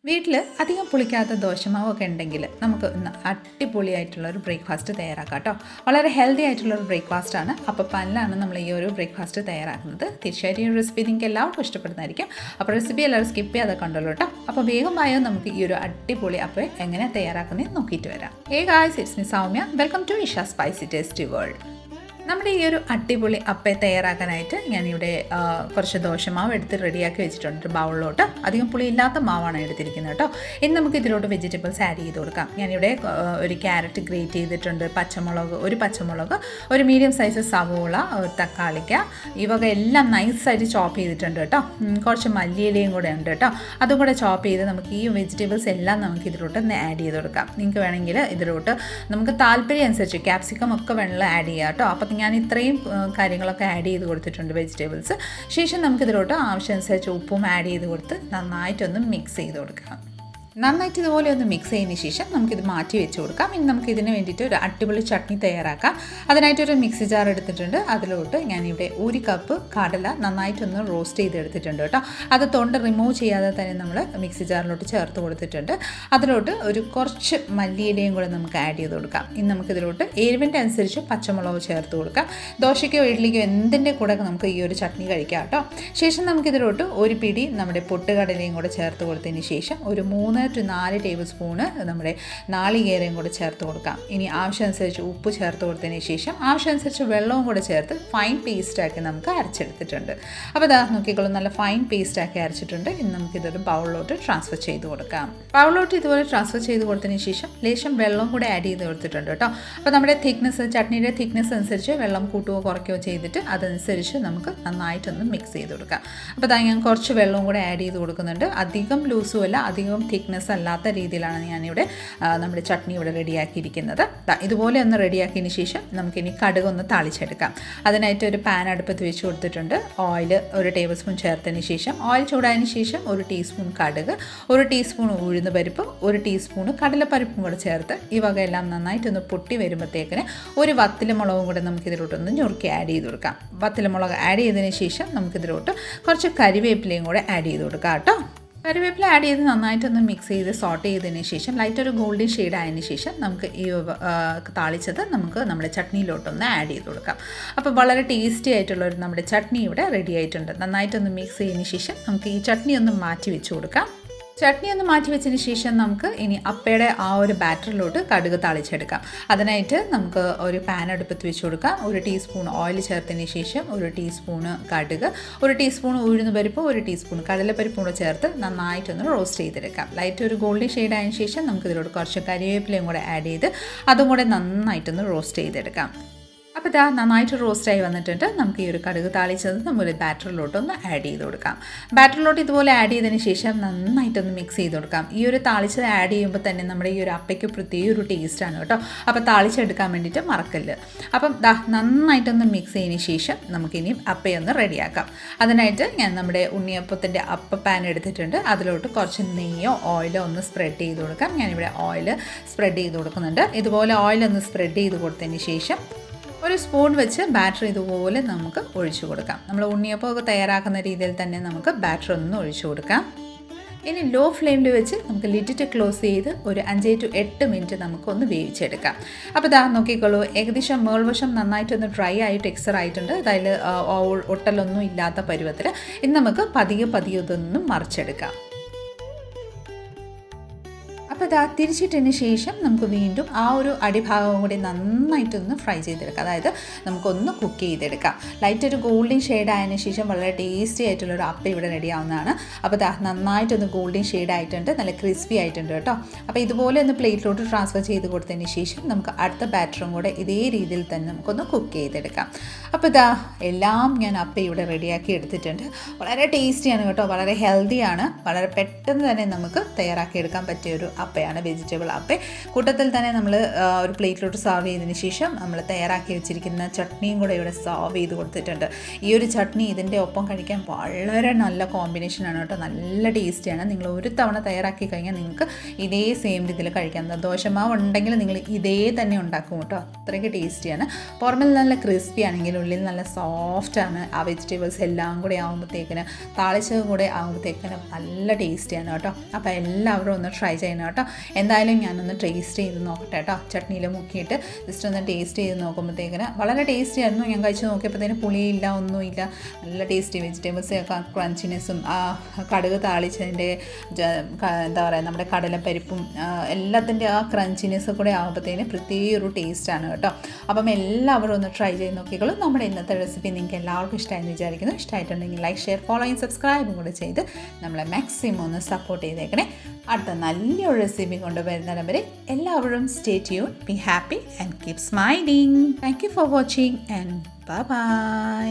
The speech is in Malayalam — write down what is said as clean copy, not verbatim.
വീട്ടിൽ അധികം പുളിക്കാത്ത ദോശമാവൊക്കെ ഉണ്ടെങ്കിൽ നമുക്ക് ഇന്ന് അടിപൊളിയായിട്ടുള്ളൊരു ബ്രേക്ക്ഫാസ്റ്റ് തയ്യാറാക്കാം കേട്ടോ. വളരെ ഹെൽത്തി ആയിട്ടുള്ളൊരു ബ്രേക്ക്ഫാസ്റ്റാണ്. അപ്പോൾ പാനിലാണ് നമ്മൾ ഈ ഒരു ബ്രേക്ക്ഫാസ്റ്റ് തയ്യാറാക്കുന്നത്. തീർച്ചയായിട്ടും ഈ റെസിപ്പി നിങ്ങൾക്ക് എല്ലാവർക്കും ഇഷ്ടപ്പെടുന്നതായിരിക്കും. അപ്പോൾ റെസിപ്പി എല്ലാവരും സ്കിപ്പ് ചെയ്യാതെ കണ്ടല്ലോ കേട്ടോ. അപ്പോൾ വേഗമായോ നമുക്ക് ഈ ഒരു അടിപൊളി അപ്പോൾ എങ്ങനെ തയ്യാറാക്കുന്നത് നോക്കിയിട്ട് വരാം. Guys, it's me Soumya. Welcome to Isha spicy tasty world. നമ്മുടെ ഈ ഒരു അടിപൊളി അപ്പേ തയ്യാറാക്കാനായിട്ട് ഞാനിവിടെ കുറച്ച് ദോശമാവ് എടുത്ത് റെഡിയാക്കി വെച്ചിട്ടുണ്ട് ഒരു ബൗളിലോട്ട്. അധികം പുളിയില്ലാത്ത മാവാണ് എടുത്തിരിക്കുന്നത് കേട്ടോ. ഇനി നമുക്ക് ഇതിലോട്ട് വെജിറ്റബിൾസ് ആഡ് ചെയ്ത് കൊടുക്കാം. ഞാനിവിടെ ഒരു ക്യാരറ്റ് ഗ്രേറ്റ് ചെയ്തിട്ടുണ്ട്, ഒരു പച്ചമുളക്, ഒരു മീഡിയം സൈസ് സവോള, ഒരു തക്കാളിക്ക, ഈ വക എല്ലാം നൈസായിട്ട് ചോപ്പ് ചെയ്തിട്ടുണ്ട് കേട്ടോ. കുറച്ച് മല്ലിയിലയും കൂടെ ഉണ്ട് കേട്ടോ. അതും കൂടെ ചോപ്പ് ചെയ്ത് നമുക്ക് ഈ വെജിറ്റബിൾസ് എല്ലാം നമുക്ക് ഇതിലോട്ട് ആഡ് ചെയ്ത് കൊടുക്കാം. നിങ്ങൾക്ക് വേണമെങ്കിൽ ഇതിലോട്ട് നമുക്ക് താല്പര്യം അനുസരിച്ച് ക്യാപ്സിക്കം ഒക്കെ വേണമെങ്കിൽ ആഡ് ചെയ്യാം കേട്ടോ. അപ്പം ഞാൻ ഇത്രയും കാര്യങ്ങളൊക്കെ ആഡ് ചെയ്ത് കൊടുത്തിട്ടുണ്ട് വെജിറ്റബിൾസ്. ശേഷം നമുക്കിതിലോട്ട് ആവശ്യമനുസരിച്ച് ഉപ്പും ആഡ് ചെയ്ത് കൊടുത്ത് നന്നായിട്ടൊന്ന് മിക്സ് ചെയ്ത് കൊടുക്കാം. നന്നായിട്ട് ഇതുപോലെ ഒന്ന് മിക്സ് ചെയ്തതിന് ശേഷം നമുക്കിത് മാറ്റി വെച്ച് കൊടുക്കാം. ഇനി നമുക്ക് ഇതിന് വേണ്ടിയിട്ട് ഒരു അടിപൊളി ചട്നി തയ്യാറാക്കാം. അതിനായിട്ടൊരു മിക്സി ജാർ എടുത്തിട്ടുണ്ട്. അതിലോട്ട് ഞാനിവിടെ 1 കപ്പ് കടല നന്നായിട്ടൊന്ന് റോസ്റ്റ് ചെയ്തെടുത്തിട്ടുണ്ട് കേട്ടോ. അത് തൊണ്ട് റിമൂവ് ചെയ്യാതെ തന്നെ നമ്മൾ മിക്സി ജാറിലോട്ട് ചേർത്ത് കൊടുത്തിട്ടുണ്ട്. അതിലോട്ട് ഒരു കുറച്ച് മല്ലിയിലയും കൂടെ നമുക്ക് ആഡ് ചെയ്ത് കൊടുക്കാം. ഇനി നമുക്കിതിലോട്ട് എരിവിൻ്റെ അനുസരിച്ച് പച്ചമുളക് ചേർത്ത് കൊടുക്കാം. ദോശയ്ക്കോ ഇഡ്ഡലിക്കോ എന്തിൻ്റെ കൂടെ നമുക്ക് ഈ ഒരു ചട്നി കഴിക്കാം കേട്ടോ. ശേഷം നമുക്കിതിലോട്ട് ഒരു പിടി നമ്മുടെ പൊട്ടുകടലയും കൂടെ ചേർത്ത് കൊടുത്തതിന് ശേഷം ഒരു 3 to 4 ടേബിൾ സ്പൂണ് നമ്മുടെ നാളികേരയും കൂടെ ചേർത്ത് കൊടുക്കാം. ഇനി ആവശ്യമനുസരിച്ച് ഉപ്പ് ചേർത്ത് കൊടുത്തതിന് ശേഷം ആവശ്യമനുസരിച്ച് വെള്ളവും കൂടെ ചേർത്ത് ഫൈൻ പേസ്റ്റാക്കി നമുക്ക് അരച്ചെടുത്തിട്ടുണ്ട്. അപ്പോൾ ഇതാ നോക്കിക്കോളും, നല്ല ഫൈൻ പേസ്റ്റാക്കി അരച്ചിട്ടുണ്ട്. ഇനി നമുക്കിതൊരു ബൗളിലോട്ട് ട്രാൻസ്ഫർ ചെയ്ത് കൊടുക്കാം. ബൗളിലോട്ട് ഇതുപോലെ ട്രാൻസ്ഫർ ചെയ്ത് കൊടുത്തതിന് ശേഷം ലേശം വെള്ളം കൂടെ ആഡ് ചെയ്ത് കൊടുത്തിട്ടുണ്ട് കേട്ടോ. അപ്പോൾ നമ്മുടെ ചട്നിയുടെ തിക്നെസ് അനുസരിച്ച് വെള്ളം കൂട്ടുകയോ കുറയ്ക്കുകയോ ചെയ്തിട്ട് അതനുസരിച്ച് നമുക്ക് നന്നായിട്ടൊന്ന് മിക്സ് ചെയ്ത് കൊടുക്കാം. അപ്പോൾ ഇതാ ഞാൻ കുറച്ച് വെള്ളവും കൂടെ ആഡ് ചെയ്ത് കൊടുക്കുന്നുണ്ട്. അധികം ലൂസും അല്ല, അധികം തിക്നെസ് അല്ലാത്ത രീതിയിലാണ് ഞാനിവിടെ നമ്മുടെ ചട്നി ഇവിടെ റെഡിയാക്കിയിരിക്കുന്നത്. ഇതുപോലെ ഒന്ന് റെഡിയാക്കിയതിന് ശേഷം നമുക്കിനി കടുക് ഒന്ന് താളിച്ചെടുക്കാം. അതിനായിട്ട് ഒരു പാൻ അടുപ്പത്ത് വെച്ച് കൊടുത്തിട്ടുണ്ട്. ഓയിൽ 1 ടേബിൾ സ്പൂൺ ചേർത്തതിന് ശേഷം ഓയിൽ ചൂടായതിന് ശേഷം 1 ടീസ്പൂൺ കടുക്, 1 ടീസ്പൂൺ ഉഴുന്ന് പരിപ്പ്, 1 ടീസ്പൂൺ കടലപ്പരിപ്പും കൂടെ ചേർത്ത് ഈ വകയെല്ലാം നന്നായിട്ടൊന്ന് പൊട്ടി വരുമ്പോഴത്തേക്കിന് ഒരു വത്തലമുളകും കൂടെ നമുക്കിതിലോട്ടൊന്ന് ഞുറുക്കി ആഡ് ചെയ്ത് കൊടുക്കാം. വത്തലമുളക് ആഡ് ചെയ്തതിന് ശേഷം നമുക്കിതിലോട്ട് കുറച്ച് കരിവേപ്പിലയും കൂടെ ആഡ് ചെയ്ത് കൊടുക്കാം കേട്ടോ. കറിവേപ്പില ആഡ് ചെയ്ത് നന്നായിട്ടൊന്ന് മിക്സ് ചെയ്ത് സോട്ട് ചെയ്തതിന് ശേഷം ലൈറ്റ് ഒരു ഗോൾഡൻ ഷെയ്ഡ് ആയതിന് ശേഷം നമുക്ക് ഈ താളിച്ചത് നമുക്ക് നമ്മുടെ ചട്നിയിലോട്ടൊന്ന് ആഡ് ചെയ്ത് കൊടുക്കാം. അപ്പോൾ വളരെ ടേസ്റ്റി ആയിട്ടുള്ളൊരു നമ്മുടെ ചട്നി ഇവിടെ റെഡി ആയിട്ടുണ്ട്. നന്നായിട്ടൊന്ന് മിക്സ് ചെയ്തതിന് ശേഷം നമുക്ക് ഈ ചട്നി ഒന്ന് മാറ്റി വെച്ച് കൊടുക്കാം. ചട്നി ഒന്ന് മാറ്റി വെച്ചതിന് ശേഷം നമുക്ക് ഇനി അപ്പയുടെ ആ ഒരു ബാറ്ററിലോട്ട് കടുക് താളിച്ചെടുക്കാം. അതിനായിട്ട് നമുക്ക് ഒരു പാൻ അടുപ്പത്ത് വെച്ച് കൊടുക്കാം. 1 ടീസ്പൂൺ ഓയിൽ ചേർത്തതിന് ശേഷം 1 ടീസ്പൂണ് കടുക്, 1 ടീസ്പൂൺ ഉഴുന്ന് പരിപ്പ്, 1 ടീസ്പൂൺ കടലപ്പരിപ്പും കൂടെ ചേർത്ത് നന്നായിട്ടൊന്ന് റോസ്റ്റ് ചെയ്തെടുക്കാം. ലൈറ്റ് ഒരു ഗോൾഡൻ ഷെയ്ഡ് ആയതിനു ശേഷം നമുക്കിതിലോട്ട് കുറച്ച് കരിവേപ്പിലയും കൂടെ ആഡ് ചെയ്ത് അതും കൂടെ നന്നായിട്ടൊന്ന് റോസ്റ്റ് ചെയ്തെടുക്കാം. അപ്പോൾ ഇതാ നന്നായിട്ട് റോസ്റ്റായി വന്നിട്ടുണ്ട്. നമുക്ക് ഈ ഒരു കടുക് താളിച്ചത് നമ്മൾ ബാറ്ററിലോട്ടൊന്ന് ആഡ് ചെയ്ത് കൊടുക്കാം. ബാറ്ററിലോട്ട് ഇതുപോലെ ആഡ് ചെയ്തതിന് ശേഷം നന്നായിട്ടൊന്ന് മിക്സ് ചെയ്ത് കൊടുക്കാം. ഈ ഒരു താളിച്ചത് ആഡ് ചെയ്യുമ്പോൾ തന്നെ നമ്മുടെ ഈ ഒരു അപ്പയ്ക്ക് പ്രത്യേക ഒരു ടേസ്റ്റാണ് കേട്ടോ. അപ്പോൾ താളിച്ചെടുക്കാൻ വേണ്ടിയിട്ട് മറക്കല്ല്. അപ്പം നന്നായിട്ടൊന്ന് മിക്സ് ചെയ്തതിന് ശേഷം നമുക്കിനി അപ്പയൊന്ന് റെഡിയാക്കാം. അതിനായിട്ട് ഞാൻ നമ്മുടെ ഉണ്ണിയപ്പത്തിൻ്റെ അപ്പ പാൻ എടുത്തിട്ടുണ്ട്. അതിലോട്ട് കുറച്ച് നെയ്യോ ഓയിലോ ഒന്ന് സ്പ്രെഡ് ചെയ്ത് കൊടുക്കാം. ഞാനിവിടെ ഓയിൽ സ്പ്രെഡ് ചെയ്ത് കൊടുക്കുന്നുണ്ട്. ഇതുപോലെ ഓയിലൊന്ന് സ്പ്രെഡ് ചെയ്ത് കൊടുത്തതിന് ശേഷം ഒരു സ്പൂൺ വെച്ച് ബാറ്റർ ഇതുപോലെ നമുക്ക് ഒഴിച്ചു കൊടുക്കാം. നമ്മൾ ഉണ്ണിയപ്പമൊക്കെ തയ്യാറാക്കുന്ന രീതിയിൽ തന്നെ നമുക്ക് ബാറ്റർ ഒന്ന് ഒഴിച്ചു കൊടുക്കാം. ഇനി ലോ ഫ്ലെയിമിൽ വെച്ച് നമുക്ക് ലിഡിറ്റ് ക്ലോസ് ചെയ്ത് ഒരു 5 to 8 മിനിറ്റ് നമുക്കൊന്ന് വേവിച്ചെടുക്കാം. അപ്പോൾ ഇതാ നോക്കിക്കോളൂ, ഏകദേശം മേൾവശം നന്നായിട്ടൊന്ന് ഡ്രൈ ആയിട്ട് ടെക്സ്ചർ ആയിട്ടുണ്ട്. അതായത് ഒട്ടലൊന്നും ഇല്ലാത്ത പരുവത്തിൽ. ഇനി നമുക്ക് പതിയെ ഇതൊന്നും മറിച്ചെടുക്കാം. അപ്പോൾ ഇതാ തിരിച്ചിട്ടതിന് ശേഷം നമുക്ക് വീണ്ടും ആ ഒരു അടിഭാഗവും കൂടി നന്നായിട്ടൊന്ന് ഫ്രൈ ചെയ്തെടുക്കാം. അതായത് നമുക്കൊന്ന് കുക്ക് ചെയ്തെടുക്കാം. ലൈറ്റ് ഒരു ഗോൾഡൻ ഷെയ്ഡ് ആയതിനു ശേഷം വളരെ ടേസ്റ്റി ആയിട്ടുള്ളൊരു അപ്പം ഇവിടെ റെഡി ആവുന്നതാണ്. അപ്പോൾ ഇതാ നന്നായിട്ടൊന്ന് ഗോൾഡൻ ഷെയ്ഡ് ആയിട്ടുണ്ട്, നല്ല ക്രിസ്പി ആയിട്ടുണ്ട് കേട്ടോ. അപ്പോൾ ഇതുപോലെ ഒന്ന് പ്ലേറ്റിലോട്ട് ട്രാൻസ്ഫർ ചെയ്ത് കൊടുത്തതിന് ശേഷം നമുക്ക് അടുത്ത ബാറ്ററും കൂടെ ഇതേ രീതിയിൽ തന്നെ നമുക്കൊന്ന് കുക്ക് ചെയ്തെടുക്കാം. അപ്പോൾ ഇതാ എല്ലാം ഞാൻ അപ്പം ഇവിടെ റെഡിയാക്കി എടുത്തിട്ടുണ്ട്. വളരെ ടേസ്റ്റിയാണ് കേട്ടോ, വളരെ ഹെൽത്തിയാണ്, വളരെ പെട്ടെന്ന് തന്നെ നമുക്ക് തയ്യാറാക്കി എടുക്കാൻ പറ്റിയൊരു അപ്പയാണ്, വെജിറ്റബിൾ അപ്പ. കൂട്ടത്തിൽ തന്നെ നമ്മൾ ഒരു പ്ലേറ്റിലോട്ട് സെർവ് ചെയ്തതിന് ശേഷം നമ്മൾ തയ്യാറാക്കി വെച്ചിരിക്കുന്ന ചട്നിയും കൂടെ ഇവിടെ സെർവ് ചെയ്ത് കൊടുത്തിട്ടുണ്ട്. ഈ ഒരു ചട്നി ഇതിൻ്റെ ഒപ്പം കഴിക്കാൻ വളരെ നല്ല കോമ്പിനേഷനാണ് കേട്ടോ, നല്ല ടേസ്റ്റിയാണ്. നിങ്ങൾ ഒരു തവണ തയ്യാറാക്കി കഴിഞ്ഞാൽ നിങ്ങൾക്ക് ഇതേ സെയിം രീതിയിൽ കഴിക്കാം. ദോശമാവ് ഉണ്ടെങ്കിൽ നിങ്ങൾ ഇതേ തന്നെ ഉണ്ടാക്കും കേട്ടോ, അത്രയ്ക്ക് ടേസ്റ്റിയാണ്. പുറമിൽ നല്ല ക്രിസ്പി ആണെങ്കിൽ ഉള്ളിൽ നല്ല സോഫ്റ്റാണ്. ആ വെജിറ്റബിൾസ് എല്ലാം കൂടെ ആകുമ്പോഴത്തേക്കിന് താളിച്ചതും കൂടെ ആകുമ്പോഴത്തേക്കിന് നല്ല ടേസ്റ്റിയാണ് കേട്ടോ. അപ്പോൾ എല്ലാവരും ഒന്ന് ട്രൈ ചെയ്യണം കേട്ടോ. എന്തായാലും ഞാനൊന്ന് ടേസ്റ്റ് ചെയ്ത് നോക്കട്ടെ കേട്ടോ. ചട്നിയിൽ മുക്കിയിട്ട് ജസ്റ്റ് ഒന്ന് ടേസ്റ്റ് ചെയ്ത് നോക്കുമ്പോഴത്തേക്കിന് വളരെ ടേസ്റ്റി ആയിരുന്നു. ഞാൻ കഴിച്ച് നോക്കിയപ്പോഴത്തേന് പുളിയില്ല, ഒന്നുമില്ല, നല്ല ടേസ്റ്റി. വെജിറ്റബിൾസൊക്കെ ക്രഞ്ചിനെസ്സും ആ കടുക് താളിച്ചതിൻ്റെ എന്താ പറയുക നമ്മുടെ കടലപ്പരിപ്പും എല്ലാത്തിൻ്റെ ആ ക്രഞ്ചിനെസ്സും കൂടെ ആകുമ്പോഴത്തേന് പ്രത്യേക ഒരു ടേസ്റ്റാണ് കേട്ടോ. അപ്പം എല്ലാവരും ഒന്ന് ട്രൈ ചെയ്ത് നോക്കിക്കോളൂ. നമ്മുടെ ഇന്നത്തെ റെസിപ്പി നിങ്ങൾക്ക് എല്ലാവർക്കും ഇഷ്ടമായെന്ന് വിചാരിക്കുന്നു. ഇഷ്ടമായിട്ടുണ്ടെങ്കിൽ ലൈക്ക്, ഷെയർ, ഫോളോയും സബ്സ്ക്രൈബും കൂടെ ചെയ്ത് നമ്മളെ മാക്സിമം ഒന്ന് സപ്പോർട്ട് ചെയ്തേക്കണേ. അടുത്ത നല്ലൊരു റെസിപ്പി കൊണ്ടുവരുന്നിടം വരെ എല്ലാവരും stay tune, be happy and keep smiling. Thank you for watching and bye bye.